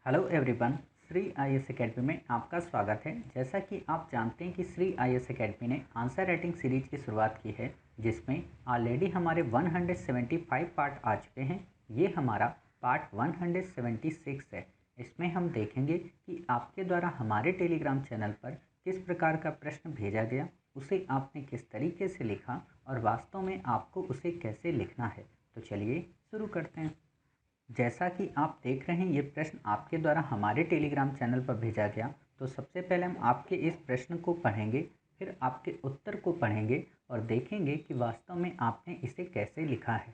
Hello everyone. Shri IAS academy में आपका स्वागत है। जैसा कि आप जानते हैं कि श्री आईएएस एकेडमी ने आंसर राइटिंग सीरीज की शुरुआत की है, जिसमें ऑलरेडी हमारे 175 पार्ट आ चुके हैं। ये हमारा पार्ट 176 है। इसमें हम देखेंगे कि आपके द्वारा हमारे टेलीग्राम चैनल पर किस प्रकार का प्रश्न भेजा गया, उसे आपने किस तरीके से लिखा और वास्तव में आपको उसे कैसे लिखना है। तो चलिए शुरू करते हैं। जैसा कि आप देख रहे हैं, ये प्रश्न आपके द्वारा हमारे टेलीग्राम चैनल पर भेजा गया। तो सबसे पहले हम आपके इस प्रश्न को पढ़ेंगे, फिर आपके उत्तर को पढ़ेंगे और देखेंगे कि वास्तव में आपने इसे कैसे लिखा है।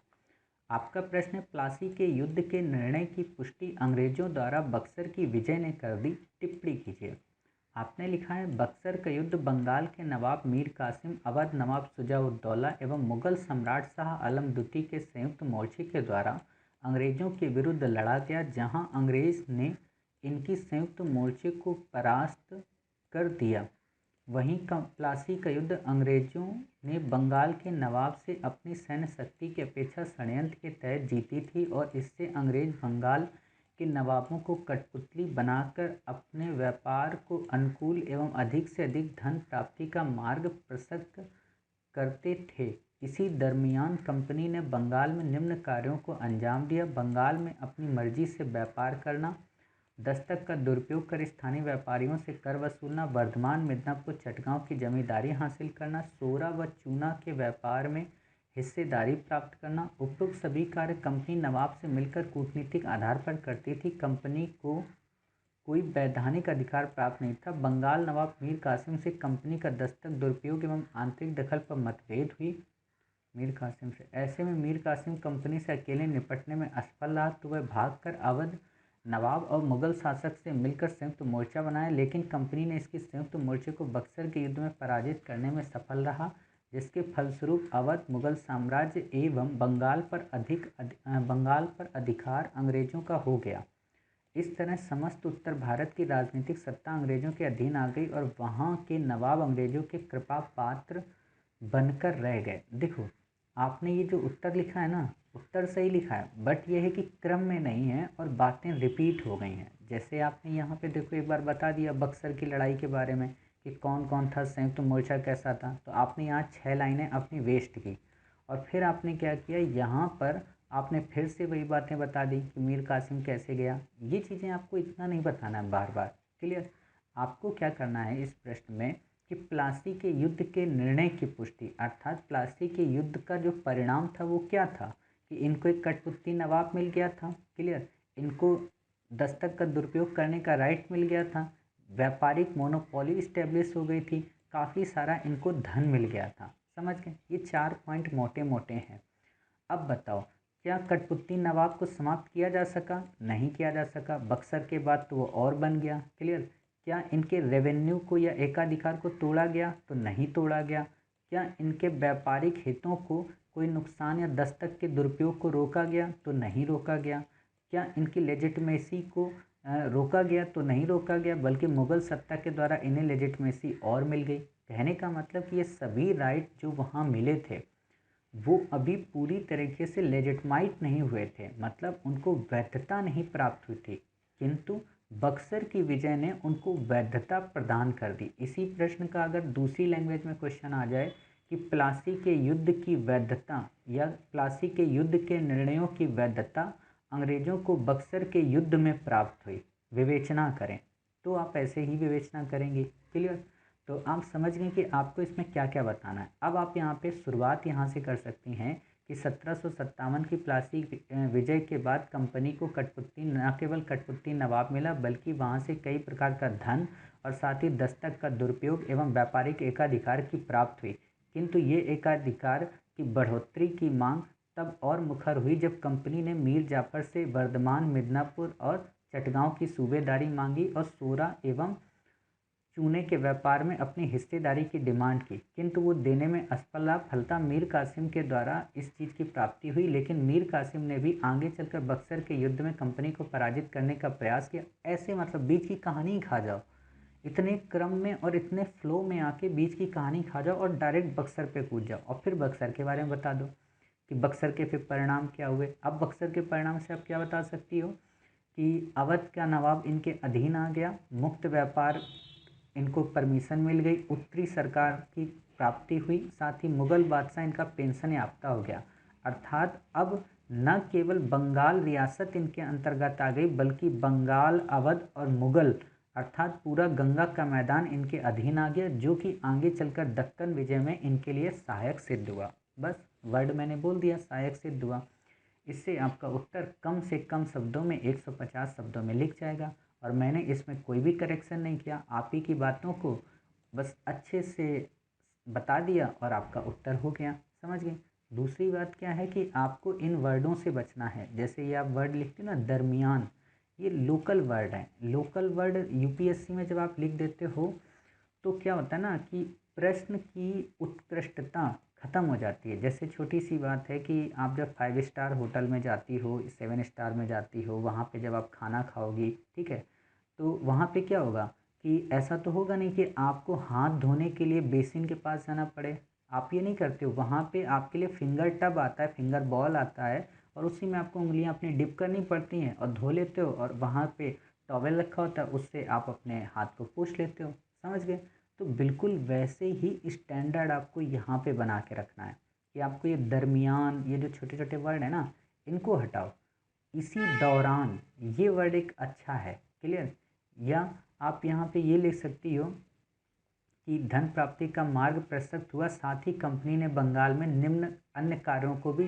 आपका प्रश्न है, प्लासी के युद्ध के निर्णय की पुष्टि अंग्रेजों द्वारा बक्सर की विजय ने कर दी, टिप्पणी कीजिए। आपने लिखा है, बक्सर का युद्ध बंगाल के नवाब मीर कासिम, अवध नवाब शुजा-उद-दौला एवं मुगल सम्राट शाह आलम द्वितीय के संयुक्त मोर्चे के द्वारा अंग्रेजों के विरुद्ध लड़ा गया, जहां अंग्रेज ने इनकी संयुक्त मोर्चे को परास्त कर दिया। वहीं प्लासी का युद्ध अंग्रेजों ने बंगाल के नवाब से अपनी सैन्य शक्ति की अपेक्षा षड्यंत्र के तहत जीती थी और इससे अंग्रेज बंगाल के नवाबों को कठपुतली बनाकर अपने व्यापार को अनुकूल एवं अधिक से अधिक धन प्राप्ति का मार्ग प्रशस्त करते थे। इसी दरमियान कंपनी ने बंगाल में निम्न कार्यों को अंजाम दिया: बंगाल में अपनी मर्जी से व्यापार करना, दस्तक का दुरुपयोग कर स्थानीय व्यापारियों से कर वसूलना, वर्धमान मिदनापुर चटगांव की जमींदारी हासिल करना, सोरा व चूना के व्यापार में हिस्सेदारी प्राप्त करना। उपरोक्त सभी कार्य कंपनी नवाब से मिलकर कूटनीतिक आधार पर करती थी। कंपनी को कोई वैधानिक अधिकार प्राप्त नहीं था। बंगाल नवाब मीर कासिम से कंपनी का दस्तक दुरुपयोग एवं आंतरिक दखल पर मतभेद हुई मीर कासिम से। ऐसे में मीर कासिम कंपनी से अकेले निपटने में असफल रहा, तो वह भागकर अवध नवाब और मुगल शासक से मिलकर संयुक्त मोर्चा बनाया, लेकिन कंपनी ने इसकी संयुक्त मोर्चे को बक्सर के युद्ध में पराजित करने में सफल रहा, जिसके फलस्वरूप अवध मुगल साम्राज्य एवं बंगाल पर अधिकार अंग्रेजों का हो गया। इस तरह समस्त उत्तर भारत की राजनीतिक सत्ता अंग्रेजों के अधीन आ गई और वहाँ के नवाब अंग्रेजों के कृपा पात्र बनकर रह गए। देखो, आपने ये जो उत्तर लिखा है ना, उत्तर सही लिखा है, बट ये है कि क्रम में नहीं है और बातें रिपीट हो गई हैं। जैसे आपने यहाँ पे देखो एक बार बता दिया बक्सर की लड़ाई के बारे में कि कौन कौन था, संयुक्त मोर्चा कैसा था, तो आपने यहाँ 6 लाइनें अपनी वेस्ट की और फिर आपने क्या किया, यहाँ पर आपने फिर से वही बातें बता दी कि मीर कासिम कैसे गया। ये चीज़ें आपको इतना नहीं बताना है बार बार। क्लियर? आपको क्या करना है इस प्रश्न में कि प्लासी के युद्ध के निर्णय की पुष्टि, अर्थात प्लासी के युद्ध का जो परिणाम था वो क्या था कि इनको एक कठपुतली नवाब मिल गया था। क्लियर? इनको दस्तक का दुरुपयोग करने का राइट मिल गया था, व्यापारिक मोनोपोली इस्टेब्लिश हो गई थी, काफ़ी सारा इनको धन मिल गया था। समझ गए? ये 4 पॉइंट मोटे मोटे हैं। अब बताओ, क्या कठपुतली नवाब को समाप्त किया जा सका? नहीं किया जा सका। बक्सर के बाद तो वो और बन गया। क्लियर? क्या इनके रेवेन्यू को या एकाधिकार को तोड़ा गया? तो नहीं तोड़ा गया। क्या इनके व्यापारिक हितों को कोई नुकसान या दस्तक के दुरुपयोग को रोका गया? तो नहीं रोका गया। क्या इनकी लेजिटिमेसी को रोका गया? तो नहीं रोका गया, बल्कि मुगल सत्ता के द्वारा इन्हें लेजिटिमेसी और मिल गई। कहने का मतलब कि ये सभी राइट जो वहाँ मिले थे वो अभी पूरी तरीके से लेजिटमाइट नहीं हुए थे, मतलब उनको वैधता नहीं प्राप्त हुई थी, किंतु बक्सर की विजय ने उनको वैधता प्रदान कर दी। इसी प्रश्न का अगर दूसरी लैंग्वेज में क्वेश्चन आ जाए कि प्लासी के युद्ध की वैधता या प्लासी के युद्ध के निर्णयों की वैधता अंग्रेजों को बक्सर के युद्ध में प्राप्त हुई, विवेचना करें, तो आप ऐसे ही विवेचना करेंगे। क्लियर? तो आप समझ गए कि आपको इसमें क्या क्या बताना है। अब आप यहाँ पे शुरुआत यहाँ से कर सकती हैं कि 1757 की प्लासी विजय के बाद कंपनी को कठपुतली, न केवल कठपुतली नवाब मिला, बल्कि वहाँ से कई प्रकार का धन और साथ ही दस्तक का दुरुपयोग एवं व्यापारिक एकाधिकार की प्राप्त हुई। किंतु ये एकाधिकार की बढ़ोतरी की मांग तब और मुखर हुई जब कंपनी ने मीर जाफर से वर्धमान, मिदनापुर और चटगांव की सूबेदारी मांगी और सोरा एवं चूने के व्यापार में अपनी हिस्सेदारी की डिमांड की, किंतु वो देने में असफल रहा। फलतः मीर कासिम के द्वारा इस चीज़ की प्राप्ति हुई, लेकिन मीर कासिम ने भी आगे चलकर बक्सर के युद्ध में कंपनी को पराजित करने का प्रयास किया। ऐसे मतलब बीच की कहानी खा जाओ, इतने क्रम में और इतने फ्लो में आके बीच की कहानी खा जाओ और डायरेक्ट बक्सर पे कूद जाओ और फिर बक्सर के बारे में बता दो कि बक्सर के फिर परिणाम क्या हुए। अब बक्सर के परिणाम से आप क्या बता सकती हो कि अवध का नवाब इनके अधीन आ गया, मुक्त व्यापार इनको परमिशन मिल गई, उत्तरी सरकार की प्राप्ति हुई, साथ ही मुगल बादशाह इनका पेंशन याफ्ता हो गया। अर्थात अब न केवल बंगाल रियासत इनके अंतर्गत आ गई बल्कि बंगाल, अवध और मुगल अर्थात पूरा गंगा का मैदान इनके अधीन आ गया, जो कि आगे चलकर दक्कन विजय में इनके लिए सहायक सिद्ध हुआ। बस वर्ड मैंने बोल दिया, सहायक सिद्ध हुआ। इससे आपका उत्तर कम से कम शब्दों में 150 शब्दों में लिख जाएगा और मैंने इसमें कोई भी करेक्शन नहीं किया, आप ही की बातों को बस अच्छे से बता दिया और आपका उत्तर हो गया। समझ गए। दूसरी बात क्या है कि आपको इन वर्डों से बचना है। जैसे ये आप वर्ड लिखते हो ना, दरमियान, ये लोकल वर्ड है। लोकल वर्ड यूपीएससी में जब आप लिख देते हो तो क्या होता है ना कि प्रश्न की उत्कृष्टता ख़त्म हो जाती है। जैसे छोटी सी बात है कि आप जब 5 स्टार होटल में जाती हो, 7 स्टार में जाती हो, वहाँ पे जब आप खाना खाओगी, ठीक है, तो वहाँ पे क्या होगा कि ऐसा तो होगा नहीं कि आपको हाथ धोने के लिए बेसिन के पास जाना पड़े। आप ये नहीं करते हो। वहाँ पे आपके लिए फिंगर टब आता है, फिंगर बॉल आता है और उसी में आपको उंगलियाँ अपनी डिप करनी पड़ती हैं और धो लेते हो और वहाँ पे टॉवेल रखा होता है, उससे आप अपने हाथ को पोंछ लेते हो। समझ गए। तो बिल्कुल वैसे ही स्टैंडर्ड आपको यहाँ पे बना के रखना है कि आपको ये दरमियान, ये जो छोटे छोटे वर्ड है ना, इनको हटाओ। इसी दौरान, ये वर्ड एक अच्छा है। क्लियर। या आप यहाँ पे ये लिख सकती हो कि धन प्राप्ति का मार्ग प्रशस्त हुआ, साथ ही कंपनी ने बंगाल में निम्न अन्य कार्यों को भी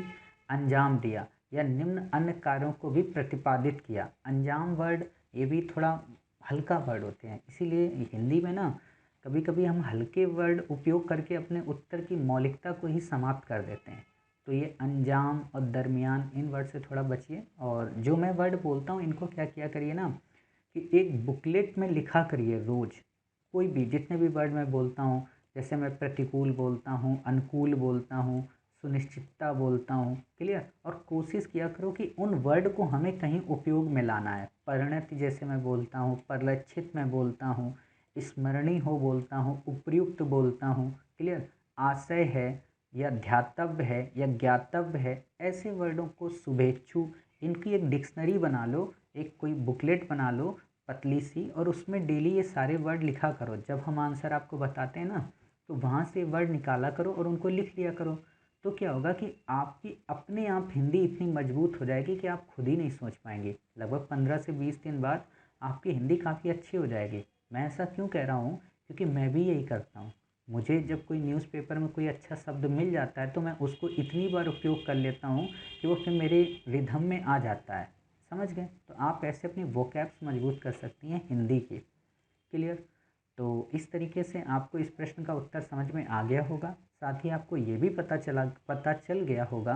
अंजाम दिया या निम्न अन्य कार्यों को भी प्रतिपादित किया। अंजाम वर्ड ये भी थोड़ा हल्का वर्ड होते हैं, इसीलिए हिंदी में ना कभी कभी हम हल्के वर्ड उपयोग करके अपने उत्तर की मौलिकता को ही समाप्त कर देते हैं। तो ये अंजाम और दरमियान, इन वर्ड से थोड़ा बचिए। और जो मैं वर्ड बोलता हूँ इनको क्या किया करिए ना कि एक बुकलेट में लिखा करिए रोज़। कोई भी जितने भी वर्ड मैं बोलता हूँ, जैसे मैं प्रतिकूल बोलता हूँ, अनुकूल बोलता हूँ, सुनिश्चितता बोलता हूँ। क्लियर। और कोशिश किया करो कि उन वर्ड को हमें कहीं उपयोग में लाना है। परिणति जैसे मैं बोलता हूँ, परिलक्षित मैं बोलता हूँ, स्मरणीय हो बोलता हूँ, उपयुक्त बोलता हूँ। क्लियर। आशय है या ध्यातव्य है या ज्ञातव्य है, ऐसे वर्डों को, शुभेच्छु, इनकी एक डिक्शनरी बना लो, एक कोई बुकलेट बना लो पतली सी, और उसमें डेली ये सारे वर्ड लिखा करो। जब हम आंसर आपको बताते हैं ना, तो वहाँ से वर्ड निकाला करो और उनको लिख लिया करो। तो क्या होगा कि आपकी अपने आप हिंदी इतनी मजबूत हो जाएगी कि आप खुद ही नहीं सोच पाएंगे। लगभग 15 से 20 दिन बाद आपकी हिंदी काफ़ी अच्छी हो जाएगी। मैं ऐसा क्यों कह रहा हूँ, क्योंकि मैं भी यही करता हूँ। मुझे जब कोई न्यूज़पेपर में कोई अच्छा शब्द मिल जाता है तो मैं उसको इतनी बार उपयोग कर लेता हूँ कि वो फिर मेरे रिधम में आ जाता है। समझ गए। तो आप ऐसे अपनी वोकैब्स मजबूत कर सकती हैं हिंदी की। क्लियर। तो इस तरीके से आपको इस प्रश्न का उत्तर समझ में आ गया होगा। साथ ही आपको ये भी पता चल गया होगा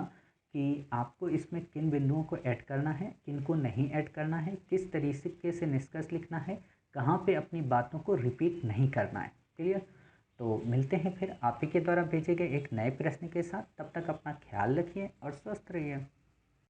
कि आपको इसमें किन बिंदुओं को ऐड करना है, किन को नहीं ऐड करना है, किस तरीके से निष्कर्ष लिखना है, कहाँ पे अपनी बातों को रिपीट नहीं करना है। क्लियर। तो मिलते हैं फिर आप ही के द्वारा भेजे गए एक नए प्रश्न के साथ। तब तक अपना ख्याल रखिए और स्वस्थ रहिए।